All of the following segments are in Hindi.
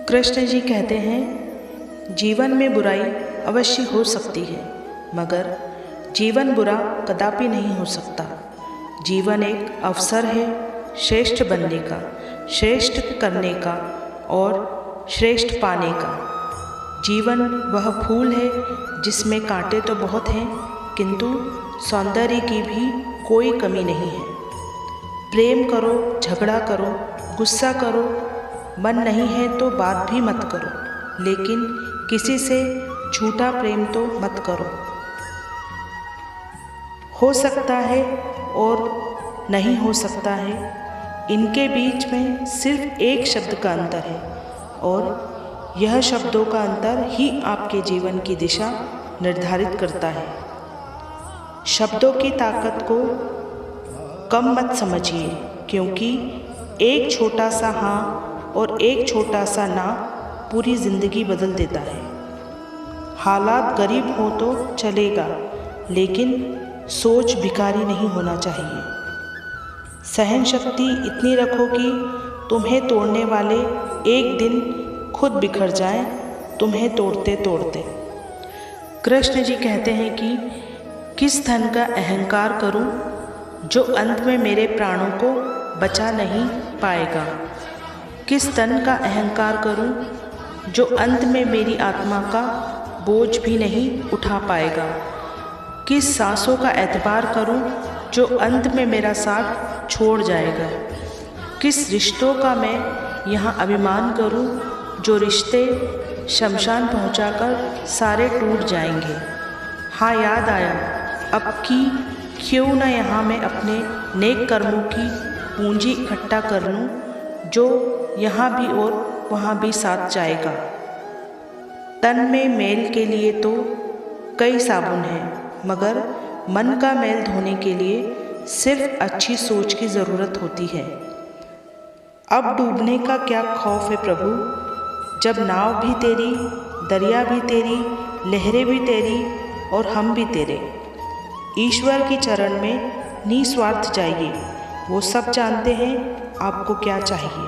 कृष्ण जी कहते हैं, जीवन में बुराई अवश्य हो सकती है, मगर जीवन बुरा कदापि नहीं हो सकता। जीवन एक अवसर है श्रेष्ठ बनने का, श्रेष्ठ करने का और श्रेष्ठ पाने का। जीवन वह फूल है जिसमें कांटे तो बहुत हैं, किंतु सौंदर्य की भी कोई कमी नहीं है। प्रेम करो, झगड़ा करो, गुस्सा करो, मन नहीं है तो बात भी मत करो, लेकिन किसी से झूठा प्रेम तो मत करो। हो सकता है और नहीं हो सकता है, इनके बीच में सिर्फ एक शब्द का अंतर है, और यह शब्दों का अंतर ही आपके जीवन की दिशा निर्धारित करता है। शब्दों की ताकत को कम मत समझिए, क्योंकि एक छोटा सा हाँ और एक छोटा सा ना पूरी ज़िंदगी बदल देता है। हालात गरीब हो तो चलेगा, लेकिन सोच भिखारी नहीं होना चाहिए। सहन शक्ति इतनी रखो कि तुम्हें तोड़ने वाले एक दिन खुद बिखर जाएं, तुम्हें तोड़ते तोड़ते। कृष्ण जी कहते हैं कि किस धन का अहंकार करूं जो अंत में मेरे प्राणों को बचा नहीं पाएगा। किस तन का अहंकार करूं जो अंत में मेरी आत्मा का बोझ भी नहीं उठा पाएगा। किस सांसों का एतबार करूं जो अंत में मेरा साथ छोड़ जाएगा। किस रिश्तों का मैं यहाँ अभिमान करूं जो रिश्ते शमशान पहुंचाकर सारे टूट जाएंगे। हाँ, याद आया अब कि क्यों न यहाँ मैं अपने नेक कर्मों की पूंजी इकट्ठा कर लूँ, जो यहाँ भी और वहाँ भी साथ जाएगा। तन में मैल के लिए तो कई साबुन हैं, मगर मन का मैल धोने के लिए सिर्फ अच्छी सोच की ज़रूरत होती है। अब डूबने का क्या खौफ है प्रभु, जब नाव भी तेरी, दरिया भी तेरी, लहरें भी तेरी और हम भी तेरे। ईश्वर की चरण में निस्वार्थ जाइए, वो सब जानते हैं आपको क्या चाहिए।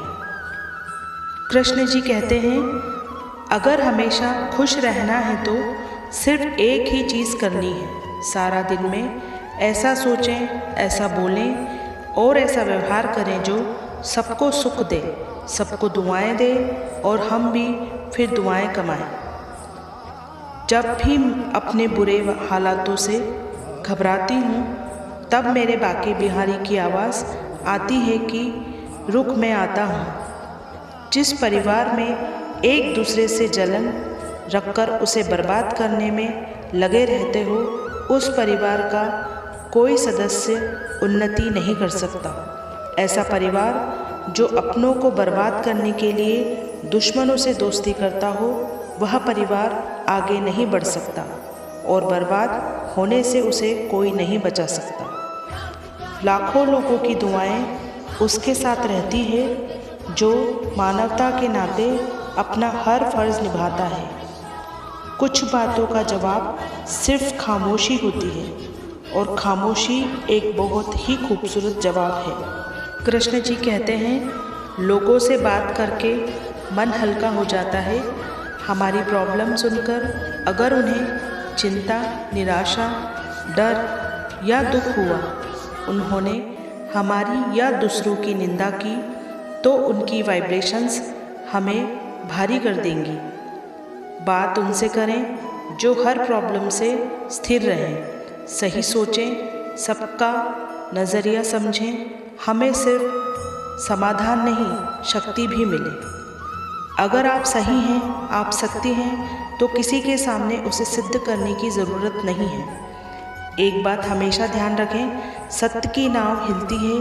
कृष्ण जी कहते हैं, अगर हमेशा खुश रहना है तो सिर्फ एक ही चीज़ करनी है। सारा दिन में ऐसा सोचें, ऐसा बोलें और ऐसा व्यवहार करें जो सबको सुख दे, सबको दुआएं दे और हम भी फिर दुआएं कमाएं। जब भी अपने बुरे हालातों से घबराती हूँ, तब मेरे बाके बिहारी की आवाज़ आती है कि रुक, मैं आता हूँ। जिस परिवार में एक दूसरे से जलन रखकर उसे बर्बाद करने में लगे रहते हो, उस परिवार का कोई सदस्य उन्नति नहीं कर सकता। ऐसा परिवार जो अपनों को बर्बाद करने के लिए दुश्मनों से दोस्ती करता हो, वह परिवार आगे नहीं बढ़ सकता और बर्बाद होने से उसे कोई नहीं बचा सकता। लाखों लोगों की दुआएं उसके साथ रहती है जो मानवता के नाते अपना हर फर्ज निभाता है। कुछ बातों का जवाब सिर्फ खामोशी होती है, और खामोशी एक बहुत ही खूबसूरत जवाब है। कृष्ण जी कहते हैं, लोगों से बात करके मन हल्का हो जाता है। हमारी प्रॉब्लम सुनकर अगर उन्हें चिंता, निराशा, डर या दुख हुआ, उन्होंने हमारी या दूसरों की निंदा की, तो उनकी वाइब्रेशंस हमें भारी कर देंगी। बात उनसे करें जो हर प्रॉब्लम से स्थिर रहें, सही सोचें, सबका नज़रिया समझें। हमें सिर्फ समाधान नहीं, शक्ति भी मिले। अगर आप सही हैं, आप सत्य हैं, तो किसी के सामने उसे सिद्ध करने की ज़रूरत नहीं है। एक बात हमेशा ध्यान रखें, सत्य की नाव हिलती है,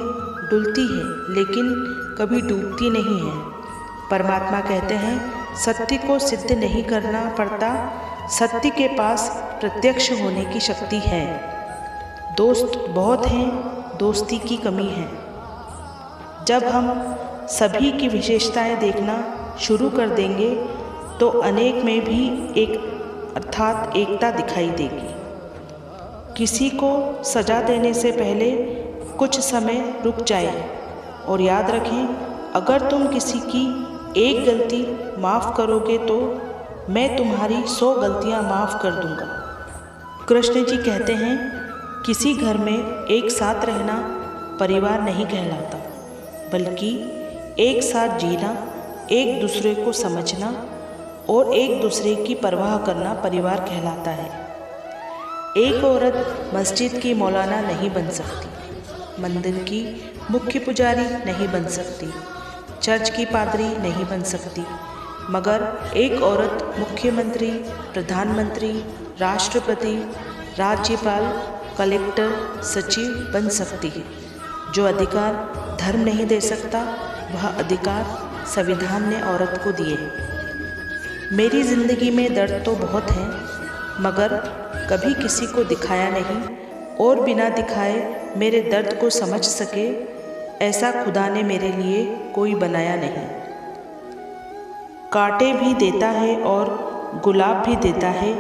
डुलती है, लेकिन कभी डूबती नहीं है। परमात्मा कहते हैं, सत्य को सिद्ध नहीं करना पड़ता, सत्य के पास प्रत्यक्ष होने की शक्ति है। दोस्त बहुत हैं, दोस्ती की कमी है। जब हम सभी की विशेषताएं देखना शुरू कर देंगे, तो अनेक में भी एक अर्थात एकता दिखाई देगी। किसी को सजा देने से पहले कुछ समय रुक जाइए और याद रखें, अगर तुम किसी की एक गलती माफ़ करोगे तो मैं तुम्हारी 100 गलतियाँ माफ़ कर दूँगा। कृष्ण जी कहते हैं, किसी घर में एक साथ रहना परिवार नहीं कहलाता, बल्कि एक साथ जीना, एक दूसरे को समझना और एक दूसरे की परवाह करना परिवार कहलाता है। एक औरत मस्जिद की मौलाना नहीं बन सकती, मंदिर की मुख्य पुजारी नहीं बन सकती, चर्च की पादरी नहीं बन सकती, मगर एक औरत मुख्यमंत्री, प्रधानमंत्री, राष्ट्रपति, राज्यपाल, कलेक्टर, सचिव बन सकती है। जो अधिकार धर्म नहीं दे सकता, वह अधिकार संविधान ने औरत को दिए हैं। मेरी ज़िंदगी में दर्द तो बहुत हैं, मगर कभी किसी को दिखाया नहीं और बिना दिखाए मेरे दर्द को समझ सके ऐसा खुदा ने मेरे लिए कोई बनाया नहीं। कांटे भी देता है और गुलाब भी देता है,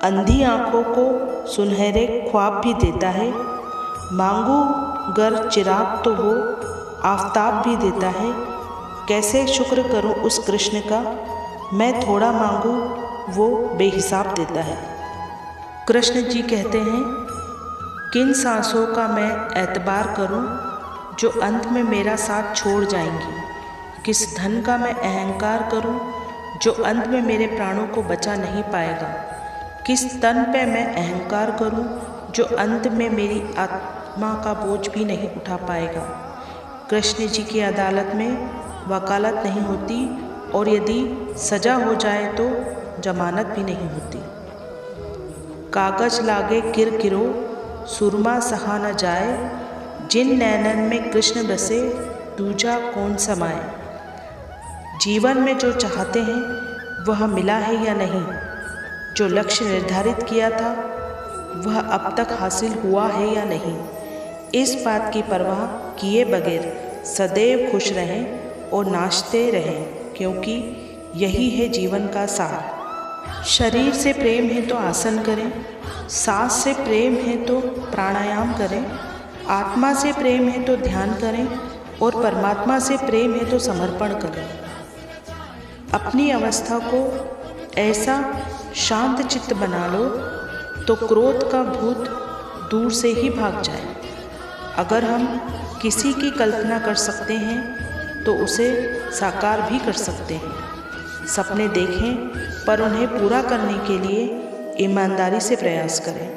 अंधी आँखों को सुनहरे ख्वाब भी देता है। मांगू गर चिराग तो वो आफताब भी देता है। कैसे शुक्र करूं उस कृष्ण का, मैं थोड़ा मांगू वो बेहिसाब देता है। कृष्ण जी कहते हैं, किन सांसों का मैं एतबार करूं जो अंत में मेरा साथ छोड़ जाएंगी। किस धन का मैं अहंकार करूं जो अंत में मेरे प्राणों को बचा नहीं पाएगा। किस तन पे मैं अहंकार करूं जो अंत में मेरी आत्मा का बोझ भी नहीं उठा पाएगा। कृष्ण जी की अदालत में वकालत नहीं होती और यदि सजा हो जाए तो जमानत भी नहीं होती। कागज लागे किरकिरो सुरमा सहा न जाए, जिन नैनन में कृष्ण बसे दूजा कौन समाए। जीवन में जो चाहते हैं वह मिला है या नहीं, जो लक्ष्य निर्धारित किया था वह अब तक हासिल हुआ है या नहीं, इस बात की परवाह किए बगैर सदैव खुश रहें और नाचते रहें, क्योंकि यही है जीवन का सार। शरीर से प्रेम है तो आसन करें, सांस से प्रेम है तो प्राणायाम करें, आत्मा से प्रेम है तो ध्यान करें और परमात्मा से प्रेम है तो समर्पण करें। अपनी अवस्था को ऐसा शांत चित्त बना लो तो क्रोध का भूत दूर से ही भाग जाए। अगर हम किसी की कल्पना कर सकते हैं तो उसे साकार भी कर सकते हैं। सपने देखें पर उन्हें पूरा करने के लिए ईमानदारी से प्रयास करें।